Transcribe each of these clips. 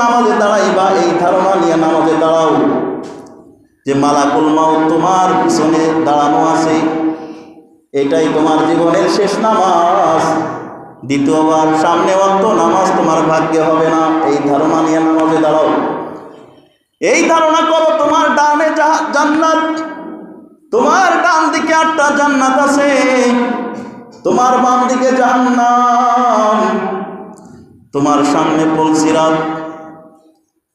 নামাজে দাঁড়াইবা এই ধারণা নিয়ে নামাজে দাঁড়াও যে মালাকুল মাউত তোমার পিছনে দাঁড়ানো আছে, এটাই তোমার জীবনের শেষ নামাজ, দ্বিতীয়বার সামনে ওয়াক্ত নামাজ তোমার ভাগ্যে হবে না, এই ধারণা নিয়ে নামাজে দাঁড়াও। এই ধারণা করো তোমার ডানে জান্নাত, তোমার ডান দিকে 8টা জান্নাত আছে, তোমার বাম দিকে জাহান্নাম, তোমার সামনে পুলসিরাত,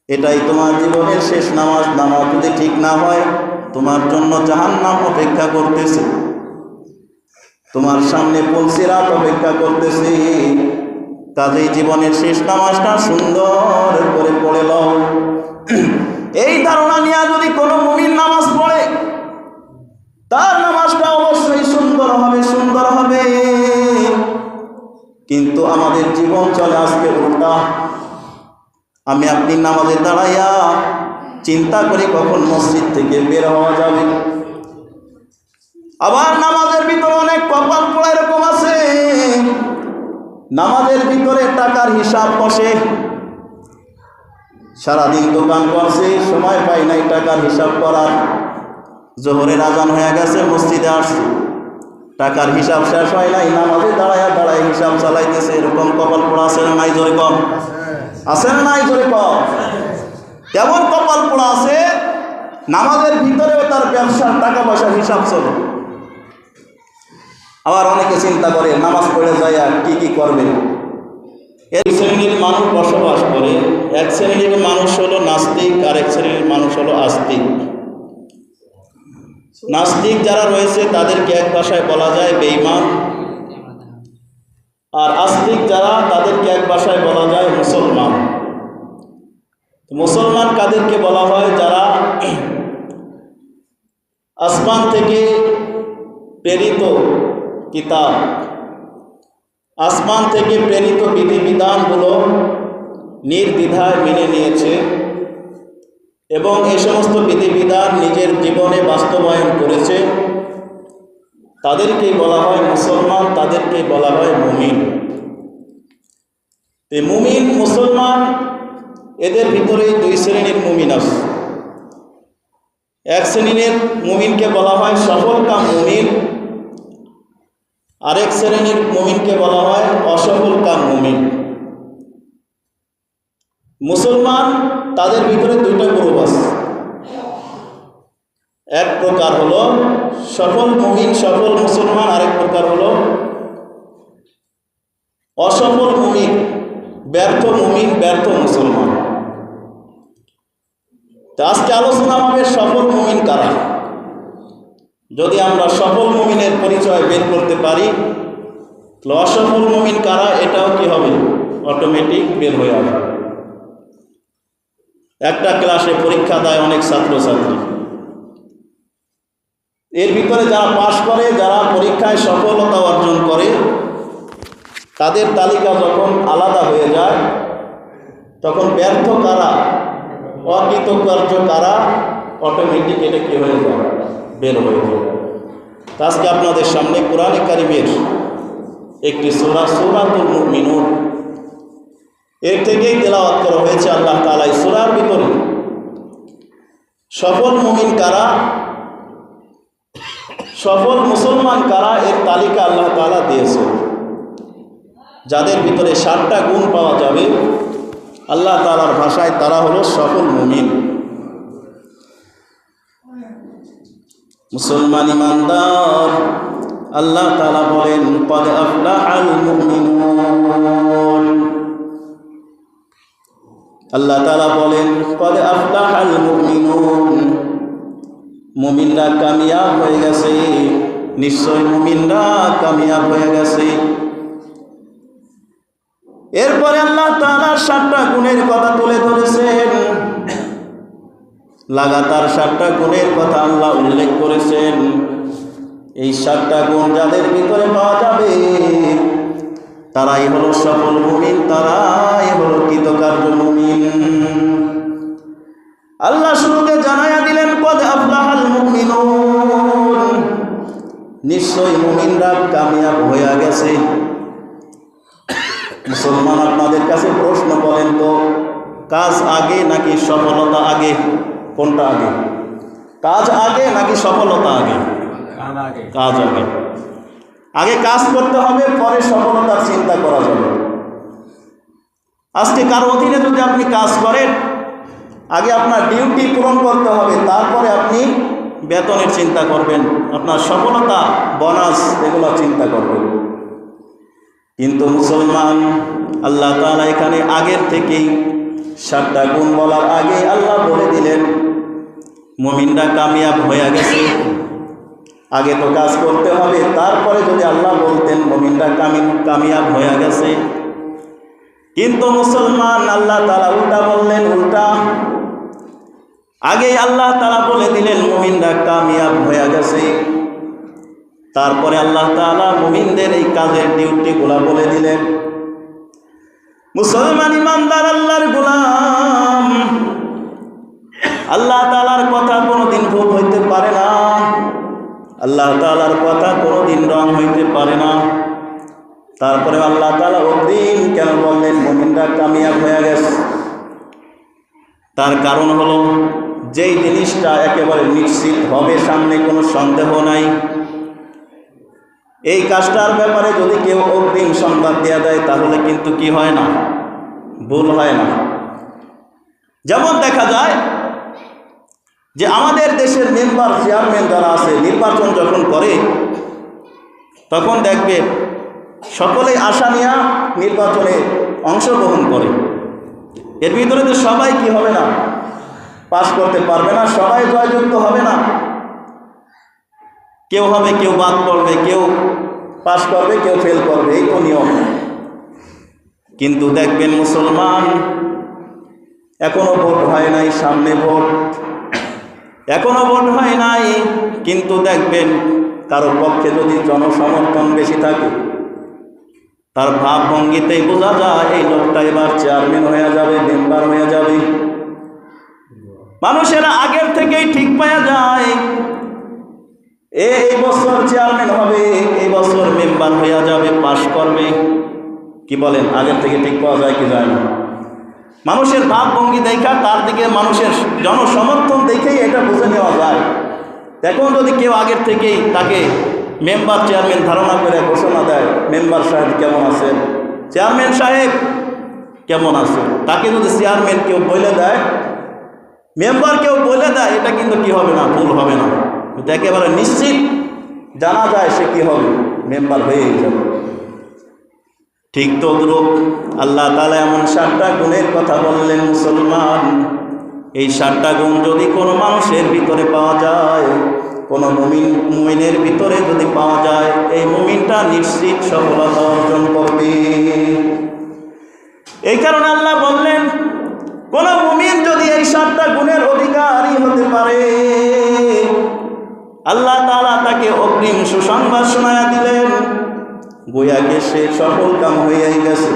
এটাই তোমার জীবনের শেষ নামাজ। নামাজ যদি ঠিক না হয় তোমার জন্য জাহান্নাম অপেক্ষা করতেছে, তোমার সামনে পুলসিরাত অপেক্ষা করতেছে। কাজেই জীবনের শেষ নামাজটা সুন্দর করে পড়ে লও। এই ধারণা নিয়ে যদি কোনো মুমিন নামাজ পড়ে তার নামাজটা অবশ্যই সুন্দর হবে, সুন্দর হবে। কিন্তু আমাদের জীবন চলে আজকে উল্টা। আমি আপনি নামাজে দাঁড়াইয়া চিন্তা করি কখন মসজিদ থেকে বের হওয়া যাবে। আবার নামাজের ভিতরে অনেক কপাল পোড়া এরকম আছে, নামাজের ভিতরে টাকার হিসাব বসে, সারাদিন দোকান করছে, সময় পাই নাই টাকার হিসাব করার। জোহরের আজান হয়ে গেছে, মসজিদে আসছে, টাকার হিসাব শেষ হয় নাই, নামাজে দাঁড়ায় দাঁড়ায় হিসাব চালাইতেছে। এরকম কপাল পোড়া আছে না নাই? জোরে কম আছে না নাই? জোরে কম। কেমন কপাল পোড়া আছে, নামাজের ভিতরেও তার ব্যবসার টাকা পয়সার হিসাব চলে। আবার অনেকে চিন্তা করে নামাজ পড়ে যায় আর কি করবে। এক শ্রেণীর মানুষ বসবাস করে, এক শ্রেণীর মানুষ হলো নাস্তিক আর এক শ্রেণীর মানুষ হলো আস্তিক। নাস্তিক যারা রয়েছে তাদেরকে এক ভাষায় বলা যায় বেঈমান, আর আস্তিক যারা তাদেরকে এক ভাষায় বলা যায় মুসলমান। মুসলমান কাদেরকে বলা হয়? যারা আসমান থেকে প্রেরিত কিতাব, আসমান থেকে প্রেরিত বিধিবিধানগুলো নির্দ্বিধায় মেনে নিয়েছে এবং এই সমস্ত বিধিবিধান নিজের জীবনে বাস্তবায়ন করেছে, তাদেরকেই বলা হয় মুসলমান, তাদেরকেই বলা হয় মুমিন। এই মুমিন মুসলমান এদের ভিতরে 2 শ্রেণীর মুমিন আছে। এক শ্রেণীর মুমিনকে বলা হয় সফলকাম মুমিন, আরেক শ্রেণীর মুমিনকে বলা হয় অসফলকাম মুমিন। মুসলমান তাদের ভিতরে 2টা গ্রুপ আছে। এক প্রকার হলো সফল মুমিন, সফল মুসলমান, আরেক প্রকার হলো অসফল মুমিন, ব্যর্থ মুমিন, ব্যর্থ মুসলমান। তো আজকে আলোচনা হবে সফল মুমিন কারা। যদি আমরা সফল মুমিনের পরিচয় বের করতে পারি, তাহলে অসফল মুমিন কারা এটাও কি হবে, অটোমেটিক বের হয়ে আসবে। একটা ক্লাসে পরীক্ষা দেয় অনেক ছাত্রছাত্রী, এর ভিতরে যারা পাশ করে, যারা পরীক্ষায় সফলতা অর্জন করে, তাদের তালিকা যখন আলাদা হয়ে যায় তখন ব্যর্থ কারা, অকৃতকার্য কারা, অটোমেটিক এটা কি হয়ে যায়, বের হয়ে যায়। আজকে আপনাদের সামনে কোরআনে কারিমের একটি সূরা, সূরাতুল মুমিনুন, এর থেকেই তেলাওয়াত করা হয়েছে। আল্লাহ তাআলা এই সূরার ভিতরে সফল মুমিন কারা, সফল মুসলমান কারা, এর তালিকা আল্লাহ তাআলা দিয়েছে। যাদের ভিতরে 7টা গুণ পাওয়া যাবে, আল্লাহ তাআলার ভাষায় তারা হলো সফল মুমিন। মুসলমান ইমানদার, আল্লাহ তাআলা বলেন ক্বাদ আফলাহাল মুমিনুন, আল্লাহ তাআলা বলেন ক্বাদ আফলাহাল মুমিনুন, মুমিনরা কামিয়াব হয়ে গেছে, নিশ্চয় মুমিনরা কামিয়াব হয়ে গেছে। এরপরে আল্লাহ তাআলা 7টা গুণের কথা তুলে ধরেছেন, লাগাতার 7টা গুণের কথা আল্লাহ উল্লেখ করেছেন। এই 7টা গুণ যাদের ভিতরে পাওয়া যাবে তারাই হলো সফল মুমিন, তারাই হলো কৃতকার্য মুমিন। আল্লাহ শুরুতে জানায়া দিলেন ক্বাদ আফলাহাল মুমিনুন, নিশ্চয় মুমিনরা কামিয়াব হয়ে গেছে। মুসলমান আপনাদের কাছে প্রশ্ন, বলেন তো কাজ আগে নাকি সফলতা আগে? কোনটা আগে? কাজ আগে নাকি সফলতা আগে? কাজ আগে। আগে কাজ করতে হবে, পরে সফলতার চিন্তা করা যাবে। আজকে কারো অধীনে যদি আপনি কাজ করেন, আগে আপনার ডিউটি পূরণ করতে হবে, তারপরে আপনি বেতনের চিন্তা করবেন, আপনার সফলতা, বোনাস এগুলো চিন্তা করবেন। কিন্তু মুসলমান, আল্লাহ তাআলা এখানে আগের থেকেই 7টা গুণ বলার আগে আল্লাহ বলে দিলেন মুমিনরা কামিয়াব হয়ে গেছে। আগে তো কাজ করতে হবে, তারপরে যদি আল্লাহ বলতেন মুমিনরা কামিয়াব হয়ে গেছে। কিন্তু মুসলমান, আল্লাহ তাআলা উল্টা বললেন, উল্টা। আগে আল্লাহ তাআলা বলে দিলেন মুমিনরা কামিয়াব হয়ে গেছে, তারপরে আল্লাহ তাআলা মুমিনদের এই কাজের ডিউটিগুলো বলে দিলেন। মুসলমান ইমানদার আল্লাহর গোলাম, আল্লাহ তাআলার কথা কোনোদিন ভুল হইতে পারে না, আল্লাহ তাআলার কথা কোনোদিন রং হইতে পারে না। তারপরে আল্লাহ তাআলা অগ্রিম কেন বললেন মুমিনরা কামিয়াব হয়ে গেছে? তার কারণ হলো, যেই জিনিসটা একেবারে নিশ্চিত হবে, সামনে কোনো সন্দেহ নাই, এই কাজটার ব্যাপারে যদি কেউ অগ্রিম সংবাদ দেওয়া দেয়, তাহলে কিন্তু কি হয় না? ভুল হয় না। যেমন দেখা যায় যে আমাদের দেশের মেম্বার, চেয়ারম্যান যারা আছে, নির্বাচন যখন করে তখন দেখবে সকলেই আশা নিয়ে নির্বাচনে অংশগ্রহণ করে। এর ভিতরে তো সবাই কি হবে না? পাস করতে পারবে না, সবাই জয়যুক্ত হবে না। কেউ হবে, কেউ বাদ পড়বে, কেউ পাস করবে, কেউ ফেল করবে, এই তো নিয়ম। কিন্তু দেখবেন মুসলমান, এখনো ভোট হয় নাই, সামনে ভোট, এখনো ভোট হয় নাই, কিন্তু দেখবেন কারো পক্ষে যদি জনসমর্থন বেশি থাকে, তার ভাবভঙ্গিতেই বোঝা যায় এই লোকটা এবার চেয়ারম্যান হয়ে যাবে, মেম্বার হয়ে যাবে। মানুষেরা আগের থেকেই ঠিক পাওয়া যায়, এই বছর চেয়ারম্যান হবে, এই বছর মেম্বার হয়ে যাবে, পাশ করবে। কি বলেন? আগের থেকে ঠিক পাওয়া যায় কি যায় না? মানুষের ভাবভঙ্গি দেখা, তার দিকে মানুষের জনসমর্থন দেখেই এটা বুঝে নেওয়া যায়। এখন যদি কেউ আগের থেকেই তাকে মেম্বার চেয়ারম্যান ধারণা করে ঘোষণা দেয়, মেম্বার সাহেব কেমন আছেন, চেয়ারম্যান সাহেব কেমন আছে, তাকে যদি চেয়ারম্যান কেউ বলে দেয়, মেম্বার কেউ বলে দেয়, এটা কিন্তু কি হবে না? ভুল হবে না। কিন্তু একেবারে নিশ্চিত জানা যায় সে কি হবে? মেম্বার হয়েই যাবে। ঠিক তদ্রূপ আল্লাহ তাআলা এমন 7টা গুণের কথা বললেন মুসলমান, এই 7টা গুণ যদি কোনো মানুষের ভিতরে পাওয়া যায়, কোনো মুমিনের ভিতরে যদি পাওয়া যায়, এই মুমিনটা নিশ্চিত সফলতা অর্জন করবে। এই কারণে আল্লাহ বললেন, কোন মুমিন যদি এই 7টা গুণের অধিকারী হতে পারে, আল্লাহ তাআলা তাকে অগ্রিম সুসংবাদ শোনায়া দিলেন, গোয়াকে সে সফল কাম হইয়াই গেছে।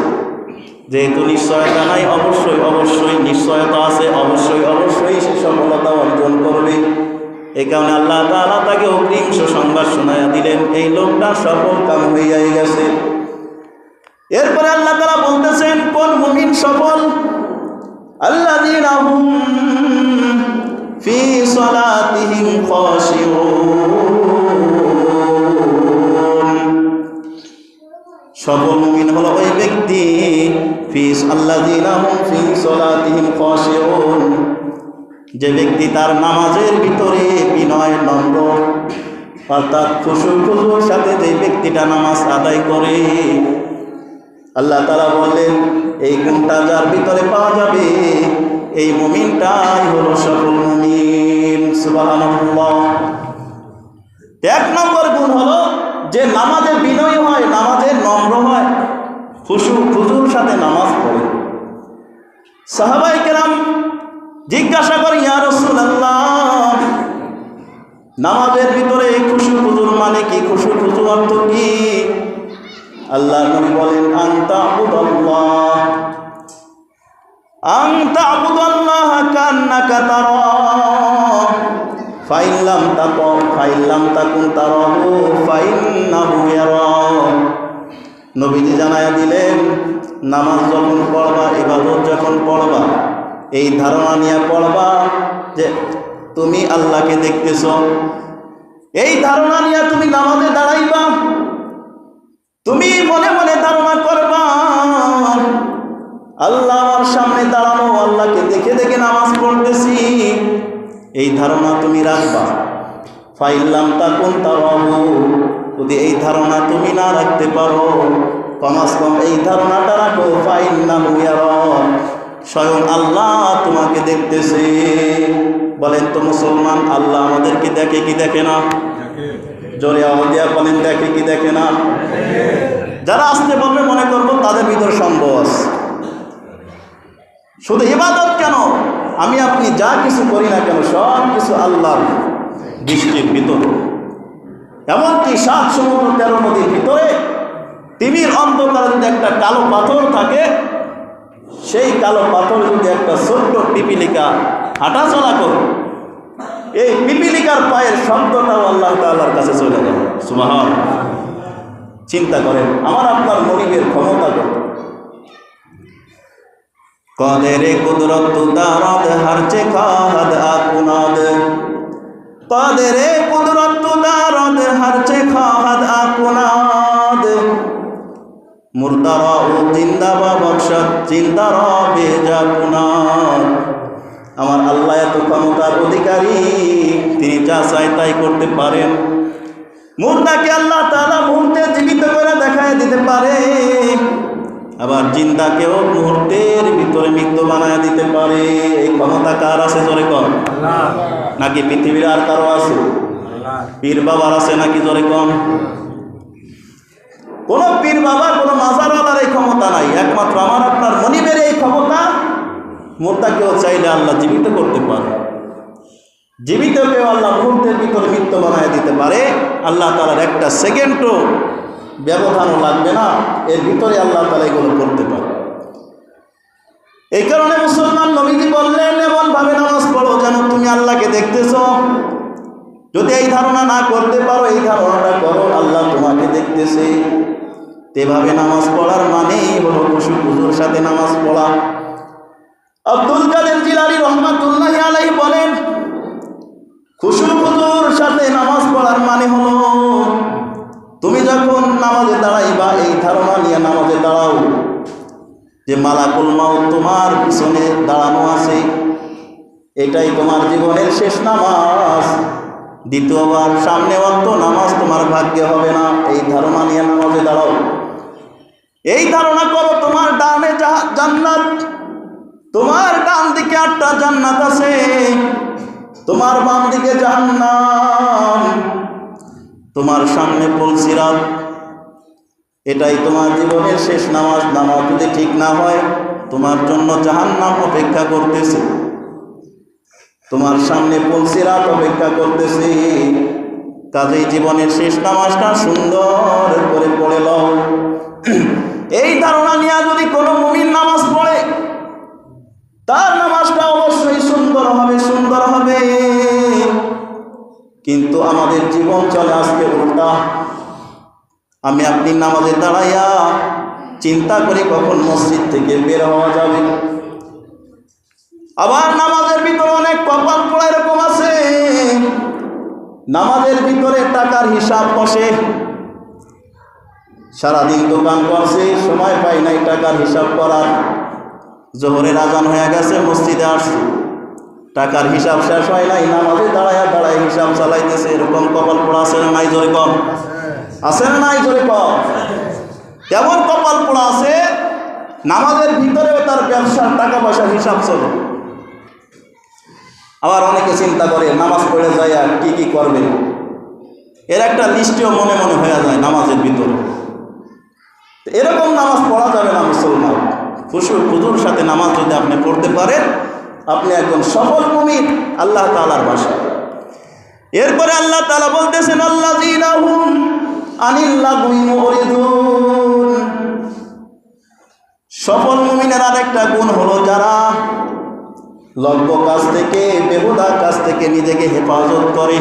যেহেতু নিশ্চয়তা নাই, অবশ্যই নিশ্চয়তা আছে, অবশ্যই সে সফলতা অর্জন করবে। এই কারণে আল্লাহ তাআলা তাকে অগ্রিম সুসংবাদ শোনায়া দিলেন, এই লোকটা সফল কাম হইয়াই গেছে। এরপরে আল্লাহ তাআলা বলতেছেন, কোন মুমিন সফল? আল্লাযীনা হুম ফি সালাতিহিম খাশিউন। সফল মুমিন হলো ওই ব্যক্তি, আল্লাযীনা হুম ফি সালাতিহিম খাশিউন, যে ব্যক্তি তার নামাজের ভিতরে বিনয়, নম্র, অর্থাৎ খুশুর সাথে যে ব্যক্তিটা নামাজ আদায় করে। আল্লাহ তাআলা বললেন, এই গুণটা যার ভিতরে পাওয়া যাবে, এই মুমিনটাই হলো সফল মুমিন। সুবহানাল্লাহ। 1 নম্বর গুণ হলো যে নামাজে বিনয় হয়, নামাজে নম্র হয়, খুশুর সাথে নামাজ পড়ে। সাহাবায়ে কেরাম জিজ্ঞাসা করে, ইয়া রাসূলুল্লাহ, নামাজের ভিতরে খুশু মানে কি? খুশু অর্থ কি? আল্লাহ নবী বলেন, আনতা আবুদাল্লাহ কান্নাকা তারা ফাইল্লাম তাকুন তারাহু ফাইন্নাহু ইয়ারাক। নবীজি জানায়া দিলেন, নামাজ যখন পড়বা, ইবাদত যখন পড়বা, এই ধারণা নিয়ে পড়বা যে তুমি আল্লাহকে দেখতেছ। এই ধারণা নিয়ে তুমি নামাজে দাঁড়াইবা, তুমি মনে মনে ধারণা করবা আল্লাহ আমার সামনে দাঁড়ানো, আল্লাহকে দেখে দেখে নামাজ পড়তেছি। এই ধারণা তুমি রাখবা। ফাইল্লাম তাকুন তারাহু, যদি এই ধারণা তুমি না রাখতে পারো, কমাস কম এই ধারণাটা রাখো ফাইন্নাহু ইয়ারাক, স্বয়ং আল্লাহ তোমাকে দেখতেছে। বলেন তো মুসলমান, আল্লাহ আমাদেরকে দেখে কি দেখে না? জোরে আওয়াজ দিয়া বলেন, দেখে কি দেখে না? যারা আসতে বলবে মনে করবো তাদের ভিতর সম্ভব আছে। শুধু ইবাদত কেন, আমি আপনি যা কিছু করি না কেন সব কিছু আল্লাহর দৃষ্টির ভিতরে। এমনকি 7 সমুদ্র 13 নদীর ভিতরে তিমির অন্ধকারে যদি একটা কালো পাথর থাকে, সেই কালো পাথর যদি একটা ছোট্ট পিপিলিকা হাঁটাচলা করে, এই পিপিলিকার পায়ের শব্দটাও আল্লাহ তাআলার কাছে চলে যাবে। সুবহানাল্লাহ। চিন্তা করেন আমার আপনার মনিবের ক্ষমতা কত। কাদেরে কুদরত তু দারাদ হারচে খাহাদ আকুনাদ, কাদেরে কুদরত তু দারাদ হারচে খাহাদ আকুনাদ, মুর্দারা ও জিন্দাবা বখশত জিন্দারা বেজাকুনাদ। আমার আল্লাহ এত ক্ষমতার অধিকারী, তিনি যা চায় তাই করতে পারেন। মুর্দাকে আল্লাহ তাআলা মুহূর্তে জীবিত করে দেখায় দিতে পারে, আবার জিন্দাকেও মুহূর্তের ভিতরে মৃত্যু বানায় দিতে পারে। এই ক্ষমতা কার আছে জোরে কম? নাকি পৃথিবীর আর কারো আছে? পীর বাবার আছে নাকি জোরে কম? কোন পীর বাবা কোন মাজারওয়ালার এই ক্ষমতা নাই, একমাত্র আমার আপনার মনিবের এই ক্ষমতা। মুর্দাকেও চাইলে আল্লাহ জীবিত করতে পারে, জীবিতকেও আল্লাহ মুহূর্তের ভিতরে মৃত্যু বানায় দিতে পারে। আল্লাহ তাআলার একটা সেকেন্ডও ব্যবধানও লাগবে না, এর ভিতরে আল্লাহ তাআলা এগুলো করতে পারে। এই কারণে মুসলমান নবীজি বললেন এমনভাবে নামাজ পড়ো যেন তুমি আল্লাহকে দেখতেছ। যদি এই ধারণা না করতে পারো, এই ধারণাটা করো আল্লাহ তোমাকে দেখতেছে। এভাবে নামাজ পড়ার মানেই হলো খুশু খুজুর সাথে নামাজ পড়া। আব্দুল কাদের জিলানী রহমাতুল্লাহি আলাইহি বলেন, খুশু খুজুর সাথে নামাজ পড়ার মানে হলো তুমি যখন নামাজে দাঁড়াইবা এই ধারণা নিয়ে নামাজে দাঁড়াও যে মালাকুল মাউত তোমার পিছনে দাঁড়ানো আছে, এটাই তোমার জীবনের শেষ নামাজ। দ্বিতীয়বার সামনে অন্ত নামাজ তোমার ভাগ্যে হবে না। এই ধারণা নিয়ে নামাজে দাঁড়াও। এই ধারণা করো তোমার ডানে জান্নাত, তোমার ডান দিকে 8টা জান্নাত আছে, তোমার বাম দিকে জাহান্নাম, তোমার সামনে পুলসিরাত। এটাই তোমার জীবনের শেষ নামাজ। নামাজ যদি ঠিক না হয় তোমার জন্য জাহান্নাম অপেক্ষা করতেছে, তোমার সামনে পুলসিরাত অপেক্ষা করতেছে। কাজেই জীবনের শেষ নামাজটা সুন্দর করে পড়ে লও। এই ধারণা নিয়ে যদি কোনো মুমিন নামাজ পড়ে তার নামাজটা অবশ্যই সুন্দর হবে, সুন্দর হবে। কিন্তু আমাদের জীবন চলে আজকে উল্টা। আমি আপনি নামাজে দাঁড়াইয়া চিন্তা করি কখন মসজিদ থেকে বের হওয়া যাবে। আবার নামাজের ভিতরে অনেক কপাল পোড়া এরকম আছে, নামাজের ভিতরে টাকার হিসাব বসে, সারাদিন দোকান করছে, সময় পাই নাই টাকার হিসাব করার। জোহরের আজান হয়ে গেছে, মসজিদে আসছে, টাকার হিসাব শেষ হয় নাই, নামাজে দাঁড়ায় দাঁড়ায় হিসাব চালাইতেছে। এরকম কপাল পোড়া আছে না নাই জোরে কম? আছে না নাই জোরে কম? কেমন কপাল পোড়া আছে, নামাজের ভিতরেও তার ব্যবসার টাকা পয়সার হিসাব চলে। আবার অনেকে চিন্তা করে নামাজ পড়ে যায় আর কি কি করবে, এর একটা লিস্টেও মনে মনে হয়ে যায় নামাজের ভিতরে। এরকম নামাজ পড়া যাবে না মুসলমান। খুশু খুজুর সাথে নামাজ যদি আপনি পড়তে পারেন, আপনি একজন সফল মুমিন আল্লাহ তাআলার ভাষায়। এরপরে আল্লাহ তাআলা বলতেছেন আল্লাযীনা হুম আনিল লাগwi মুরিদুন। সফল মুমিনের আরেকটা গুণ হলো যারা লগ্ন কাজ থেকে, বেহুদা কাজ থেকে নিজেকে হেফাজত করে,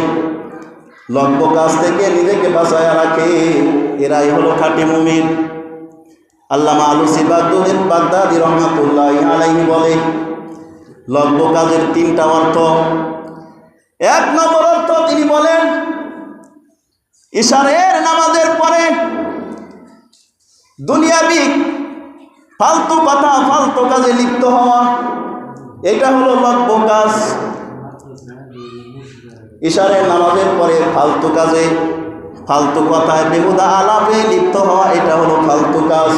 লগ্ন কাজ থেকে নিজেকে বাঁচায় রাখে, এরাই হলো খাঁটি মুমিন। আল্লামা আলুসি বাগদাদি রহমাতুল্লাহি আলাইহি বলে, লব্ধ কাজের তিনটা অর্থ। এক নম্বর অর্থ তিনি বলেন ইশারের নামাজের পরে দুনিয়াবি ফালতু কথা ফালতু কাজে লিপ্ত হওয়া, এটা হলো লব্ধ কাজ। ইশারের নামাজের পরে ফালতু কাজে ফালতু কথায় বেহুদা আলাপে লিপ্ত হওয়া, এটা হলো ফালতু কাজ।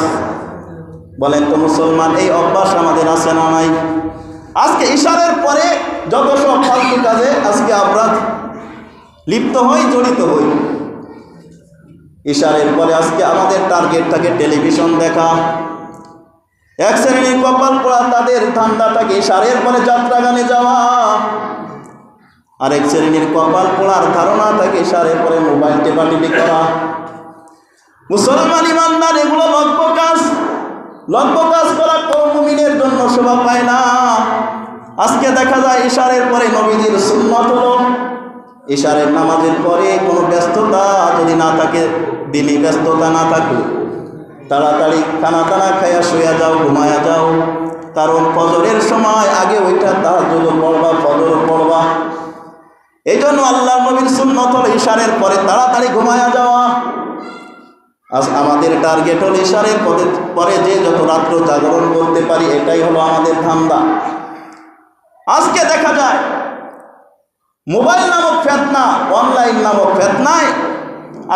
বলেন তো মুসলমান, এই অভ্যাস আমাদের আছে না নাই? আজকে ইশারের পরে যত সব ফালতু কাজে আজকে আমরা লিপ্ত হই, জড়িত হই। ইশারের পরে আজকে আমাদের টার্গেট থাকে টেলিভিশন দেখা। এক শ্রেণীর কপাল পোড়া, তাদের ধান্দা থাকে ইশারের পরে যাত্রা গানে যাওয়া। আরেক শ্রেণীর কপাল পোড়ার ধারণা থাকে ইশারের পরে মোবাইল টেপাটিপি করা। মুসলমান ইমানদার, এগুলো লব্ধ কাজ। লব্ধ কাজ করা কোন মুমিনের জন্য শোভা পায় না। আজকে দেখা যায় ইশারের পরে নবীজির সুন্নাত হলো ইশারের নামাজের পরে কোনো ব্যস্ততা যদি না থাকে, দিনই ব্যস্ততা না থাকে, তাড়াতাড়ি খানা টানা খাইয়া শুয়ে যাও, ঘুমায়া যাও। কারণ ফজরের সময় আগে ওইটা তাহাজ্জুদ পড়বা, ফজর পড়বা। এই জন্য আল্লাহ নবীর সুন্নত হলো ইশারের পরে তাড়াতাড়ি ঘুমায়া যাওয়া। আজ আমাদের টার্গেট হল ইশারের পরে যে যত রাত্র জাগরণ করতে পারি, এটাই হলো আমাদের ধান্দা। আজকে দেখা যায় মোবাইল নামক ফেতনা, অনলাইন নামক ফেতনায়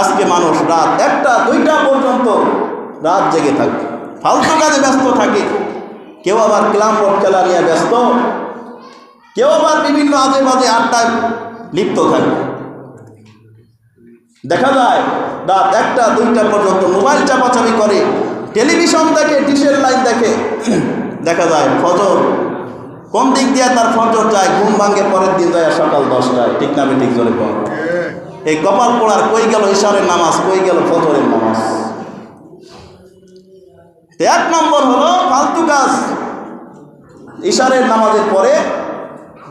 আজকে মানুষ রাত 1টা 2টা পর্যন্ত রাত জেগে থাকে, ফালতু কাজে ব্যস্ত থাকে। কেউ আবার ক্লাম বোর্ড খেলা নিয়ে ব্যস্ত, কেউ আবার বিভিন্ন আজে বাজে আড্ডায় লিপ্ত থাকে। দেখা যায় রাত 1টা 2টা পর্যন্ত মোবাইল চাপাচাপি করে, টেলিভিশন দেখে, ডিশের লাইন দেখে। দেখা যায় ফজর কোন দিক দিয়ে তার ফজর যায়, ঘুম ভাঙে পরের দিন যায় সকাল 10টায়। ঠিক না ঠিক জোরে কম। এই কপাল পোড়ার কই গেল ইশারের নামাজ, কই গেল ফজরের নামাজ। 1 নম্বর হলো ফালতু কাজ। ইশারের নামাজের পরে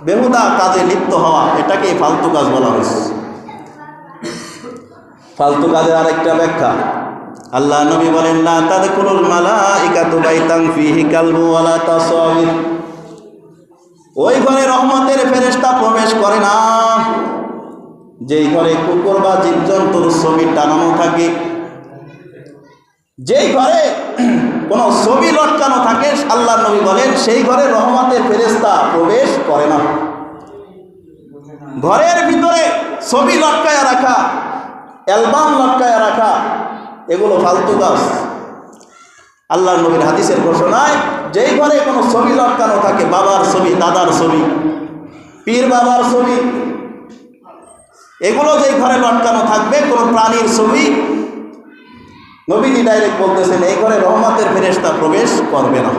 বেহুদা কাজে লিপ্ত হওয়া, এটাকে ফালতু কাজ বলা হয়েছে। ফালতু কাজের আরেকটা ব্যাখ্যা, আল্লাহ নবী বলেন লা তাদখুলুল মালাইকাতু বাইতান ফীহি কালবু ওয়ালা তাসাবির। ওই ঘরে রহমতের ফেরেশতা প্রবেশ করে না যেই ঘরে কুকুর বা জীবজন্তুর ছবি টানানো থাকে, যেই ঘরে কোনো ছবি লটকানো থাকে। আল্লাহ নবী বলেন সেই ঘরে রহমতের ফেরেশতা প্রবেশ করে না। ঘরের ভিতরে ছবি লটকায়া রাখা, অ্যালবাম লটকায়া রাখা, এগুলো ফালতু কাজ। আল্লাহ নবীর হাদিসের ঘোষণায় যেই ঘরে কোনো ছবি লটকানো থাকে, বাবার ছবি, দাদার ছবি, পীর বাবার ছবি, এগুলো যেই ঘরে লটকানো থাকবে, কোনো প্রাণীর ছবি, নবীজি ডাইরেক্ট বলতেছেন এই ঘরে রহমতের ফেরেশতা প্রবেশ করবে না।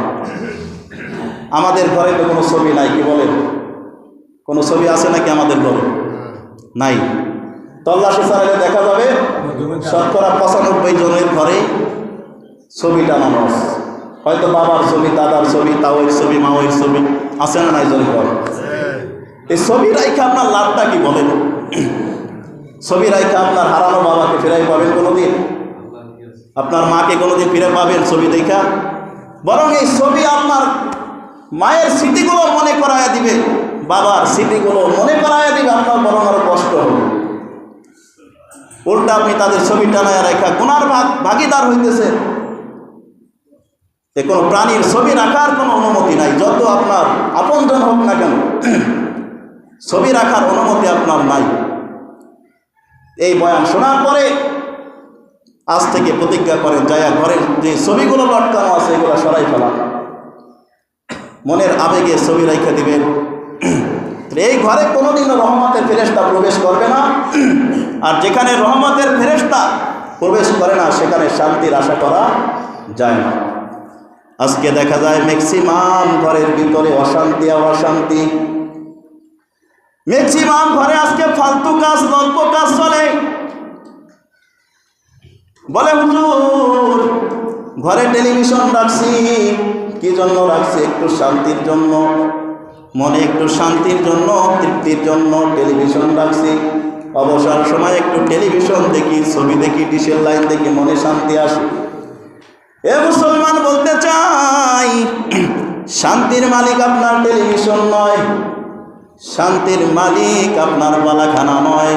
আমাদের ঘরে তো কোনো ছবি নাই, কি বলেন? কোনো ছবি আছে নাকি আমাদের ঘরে? নাই। তল্লাশি চালালে দেখা যাবে শতকরা 95 জনের ঘরে ছবি টানানো আছে। হয়তো বাবার ছবি, দাদার ছবি, তাওয়ের ছবি, মাওয়ের ছবি আছে না নাই জনের ঘরে? এই ছবি রাইখা আপনার লাভটা কি বলেন? ছবি রাইখা আপনার হারানো বাবাকে ফিরাই পাবেন কোনোদিন? আপনার মাকে কোনোদিন ফিরে পাবেন ছবি দেখা? বরং এই ছবি আপনার মায়ের স্মৃতিগুলো মনে করাইয়া দিবে, বাবার স্মৃতিগুলো মনে করাইয়া দিবে, আপনার বরং আরো কষ্ট হবে। উল্টা আপনি তাদের ছবি টানায় রেখা গুনার ভাগিদার হইতেছে। কোনো প্রাণীর ছবি রাখার কোনো অনুমতি নাই, যত আপনার আপনজন হোক না কেন, ছবি রাখার অনুমতি আপনার নাই। এই বয়ান শোনার পরে আজ থেকে প্রতিজ্ঞা করেন, যায়া ঘরের যে ছবিগুলো লটকানো আছে এগুলো সরাই ফেলা, মনের আবেগে ছবি রেখে দিবেন। এই ঘরে কোনোদিনও রহমতের ফেরেশতা প্রবেশ করবে না। আর যেখানে রহমতের ফেরেশতা প্রবেশ করে না সেখানে শান্তির আশা করা যায় না। আজকে দেখা যায় ম্যাক্সিমাম ঘরের ভিতরে অশান্তি আর অশান্তি। ম্যাক্সিমাম ঘরে আজকে ফালতু কাজ, গল্প কাজ চলে। বলে হুজুর ঘরে টেলিভিশন রাখছি, কি জন্য রাখছি? একটু শান্তির জন্য, মনে একটু শান্তির জন্য, তৃপ্তির জন্য টেলিভিশন রাখছি। অবসর সময় একটু টেলিভিশন দেখি, ছবি দেখি, ডিশের লাইন দেখি, মনে শান্তি আসে। এ মুসলমান বলতে চাই শান্তির মালিক আপনার টেলিভিশন নয়, শান্তির মালিক আপনার বালাখানা নয়,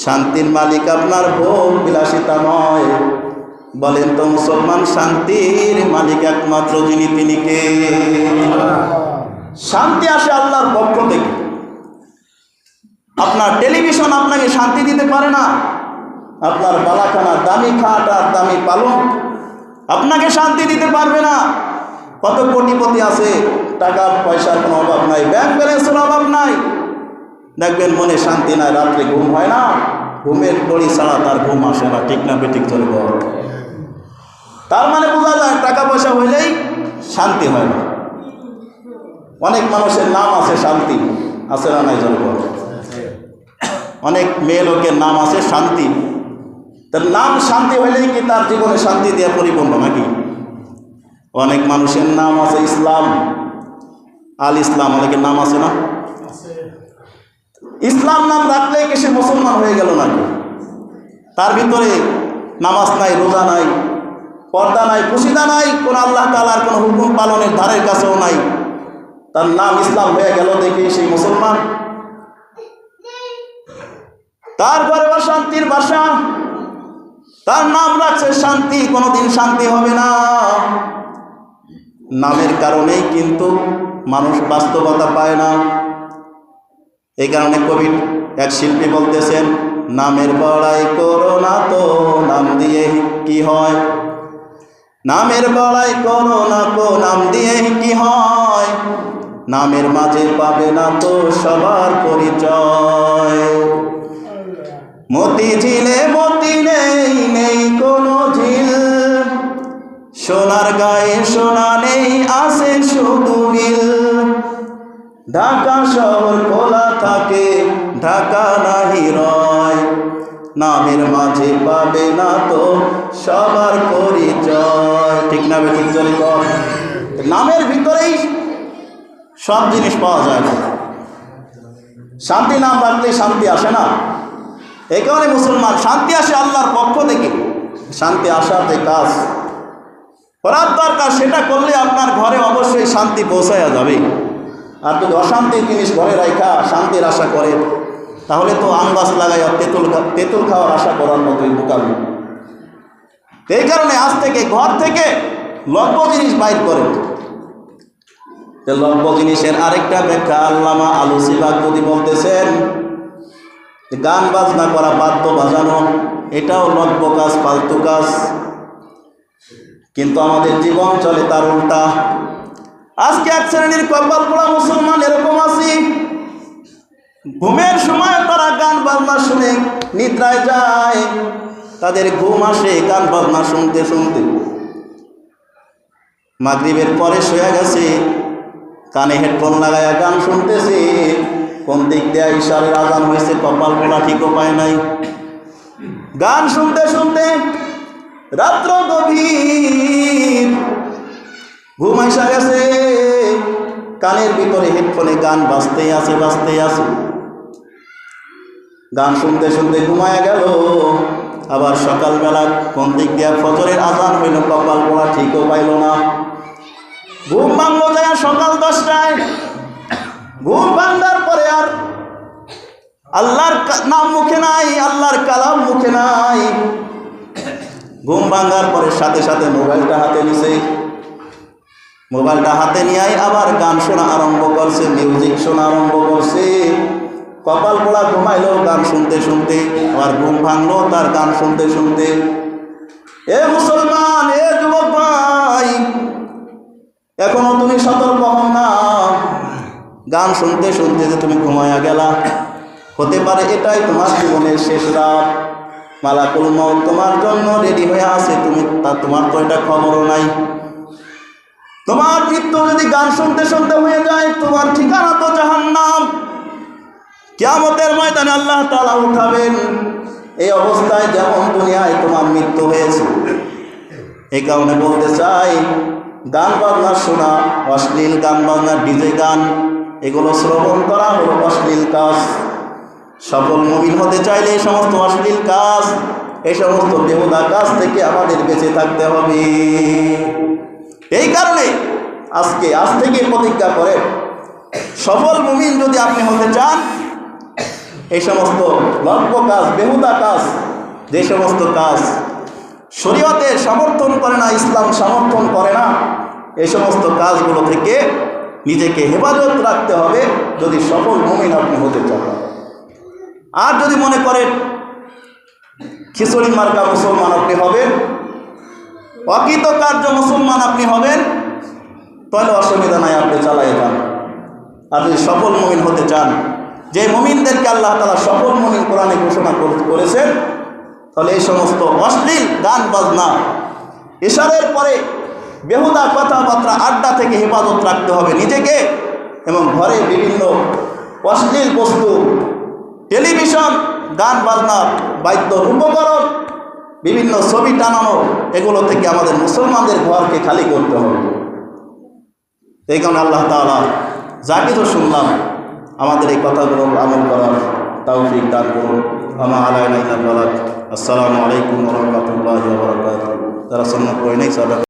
শান্তির মালিক আপনার ভোগ বিলাসিতা নয়। বলেন তো মুসলমান, শান্তির মালিক একমাত্র যিনি, তিনি কে? শান্তি আসে আল্লাহর পক্ষ থেকে। আপনার টেলিভিশন আপনাকে শান্তি দিতে পারে না, আপনার বালাখানা, দামি খাট আর দামি পালং আপনাকে শান্তি দিতে পারবে না। কত কোটিপতি আছে, টাকা পয়সার কোনো অভাব নাই, ব্যাংক ব্যালেন্সের অভাব নাই, দেখবেন মনে শান্তি নাই, রাত্রে ঘুম হয় না, ঘুমের দড়ি ছাড়া তার ঘুম আসে না। ঠিক না বেঠিক চলব? তার মানে বোঝা যায় টাকা পয়সা হইলেই শান্তি হয় না। অনেক মানুষের নাম আছে শান্তি, আছে না নাই চলব? অনেক মেয়ে লোকের নাম আছে শান্তি, তার নাম শান্তি হইলেই কি তার জীবনে শান্তি দিয়ে পরিপূর্ণ নাকি? অনেক মানুষের নাম আছে ইসলাম, আল ইসলাম, অনেকের নাম আছে না? ইসলাম নাম রাখলেই কি সে মুসলমান হয়ে গেল নাকি? তার ভিতরে নামাজ নাই, রোজা নাই, পর্দা নাই, পুশিদা নাই, কোন আল্লাহ তাআলার কোন হুকুম পালনের ধারের কাছেও নাই, তার নাম ইসলাম হয়ে গেল দেখি সেই মুসলমান? তার ঘরে অশান্তির বাসা, তার নাম রাখছে শান্তি, কোনোদিন শান্তি হবে না। নামের কারণেই কিন্তু মানুষ বাস্তবতা পায় না। এই কারণে কবি এক শিল্পী বলতেছেন, নামের বড়াই করো না তো নাম দিয়ে কি হয়, নামের বড়াই করো না তো নাম দিয়ে কি হয়, নামের মাঝে পাবে না তো সবার পরিচয়। মতি ঝিলে মতি নেই, নেই কোনো ঝিল, সোনার গায়ে সোনা নেই, আসে শুধু বিল। ঢাকা শহর খোলা থাকে, ঢাকা নাহি রয়, নামের মাঝে পাবে না তো সবার পরিচয়। ঠিক না বেঠিক চলে? নামের ভিতরেই সব জিনিস পাওয়া যায় না। শান্তি নাম রাখলে শান্তি আসে না। এই কারণে মুসলমান, শান্তি আসে আল্লাহর পক্ষ থেকে। শান্তি আসাতে কাজ করার দরকার, সেটা করলে আপনার ঘরে অবশ্যই শান্তি পৌঁছায়া যাবে। আর যদি অশান্তির জিনিস ঘরে রাখা শান্তির আশা করে, তাহলে তো আম গাছ লাগাইয়া তেঁতুল খাওয়ার আশা করার মতোই বোকামি। এই কারণে আজ থেকে ঘর থেকে লভ্য জিনিস বাইর করেন। লভ্য জিনিসের আরেকটা ব্যাখ্যা আল্লামা আলুসি বাগদাদী বলতেছেন, গান বাজনা করা, বাদ্য বাজানো, এটাও লভ্য কাজ, ফালতু কাজ। কিন্তু আমাদের জীবন চলে তার উল্টা। আজকে এক শ্রেণীর কপাল পোড়া মুসলমান এরকম আছি, ঘুমের সময় তারা গান বাজনা শুনে নিদ্রায় যায়, তাদের ঘুম আসে গান বাজনা শুনতে শুনতে। মাগরিবের পরে শুয়ে গেছে, কানে হেডফোন লাগায়া গান শুনতেছে, কোন দিক দিয়ে ইশারের আজান হয়েছে কপাল পোড়া ঠিকও পায় নাই। গান শুনতে শুনতে রাত্র গভীর, ঘুম আইসা গেছে, কানের ভিতরে হেডফোনে গান বাজতেই আছে, বাজতেই আছে। গান শুনতে শুনতে ঘুমায় গেল। আবার সকালবেলা কোন দিক দিয়ে ফজরের আজান হইল, কপাল পোড়া ঠিকও পাইল না। ঘুম ভাঙলো যায় সকাল 10টায়। ঘুম ভাঙার পরে আর আল্লাহর নাম মুখে নাই, আল্লাহর কালাম মুখে নাই। ঘুম ভাঙার পরে সাথে সাথে মোবাইলটা হাতে নিছে, মোবাইলটা হাতে নিয়ে আবার গান শোনা আরম্ভ করছে, মিউজিক শোনা আরম্ভ করছে। কপাল পোড়া ঘুমাইলো গান শুনতে শুনতে, আবার ঘুম ভাঙলো তার গান শুনতে শুনতে। এ মুসলমান, এ যুবক ভাই, এখনো তুমি সতর্ক হও না। গান শুনতে শুনতে যে তুমি ঘুমায়া গেলা, হতে পারে এটাই তোমার জীবনের শেষ রাত। মালাকুল মউত তোমার জন্য রেডি হয়ে আছে, তোমার তো এটা খবরও নাই। তোমার মৃত্যু যদি গান শুনতে শুনতে হয়ে যায়, তোমার ঠিকানা তো জাহান্নাম। কিয়ামতের ময়দানে আল্লাহ তাআলা উঠাবেন। এই অবস্থায় যেমন দুনিয়ায় তোমার মৃত্যু হয়েছে। এই কারণে বলতে চাই, গান বাজনা শোনা, অশ্লীল গান বাজনা, ডিজে গান, এগুলো শ্রবণ করা হলো অশ্লীল কাজ। সফল মুমিন হতে চাইলে এই সমস্ত অশ্লীল কাজ, এই সমস্ত বেহুদা কাজ থেকে আমাদের বেঁচে থাকতে হবে। এই কারণে আজ থেকে প্রতিজ্ঞা করে, সফল মুমিন যদি আপনি হতে চান, এই সমস্ত লব্য কাজ, বেহুদা কাজ, যে সমস্ত কাজ শরীয়তের সমর্থন করে না, ইসলাম সমর্থন করে না, এই সমস্ত কাজগুলো থেকে নিজেকে হেফাজত রাখতে হবে যদি সফল মুমিন আপনি হতে চান। আর যদি মনে করেন খিচুড়ি মার্কা মুসলমান আপনি হবেন, অকৃতকার্য মুসলমান আপনি হবেন, তাহলে অসুবিধা নাই, আপনি চালাই যান। আর যদি সফল মুমিন হতে চান, যে মুমিনদেরকে আল্লাহ তাআলা সফল মুমিন কোরআনে ঘোষণা করেছেন, তাহলে এই সমস্ত অশ্লীল গান বাজনা, ইশারের পরে বেহুদা কথাবার্তা, আড্ডা থেকে হেফাজত রাখতে হবে নিজেকে। এবং ঘরে বিভিন্ন অশ্লীল বস্তু, টেলিভিশন, গান বাজনা, বাদ্য উপকরণ, বিভিন্ন ছবি টানানো, এগুলো থেকে আমাদের মুসলমানদের ঘরকে খালি করতে হবে। এই কারণে আল্লাহ তাআলা যা কিছু শুনলাম, আমাদের এই কথাগুলো আমল করার তৌফিক দান করুন। আমা আলাইনা ইল্লাল বালাগ। আসসালামু আলাইকুম ওয়া রাহমাতুল্লাহি ওয়া বারাকাতুহু। যারা সুন্নাত পড়ে নাই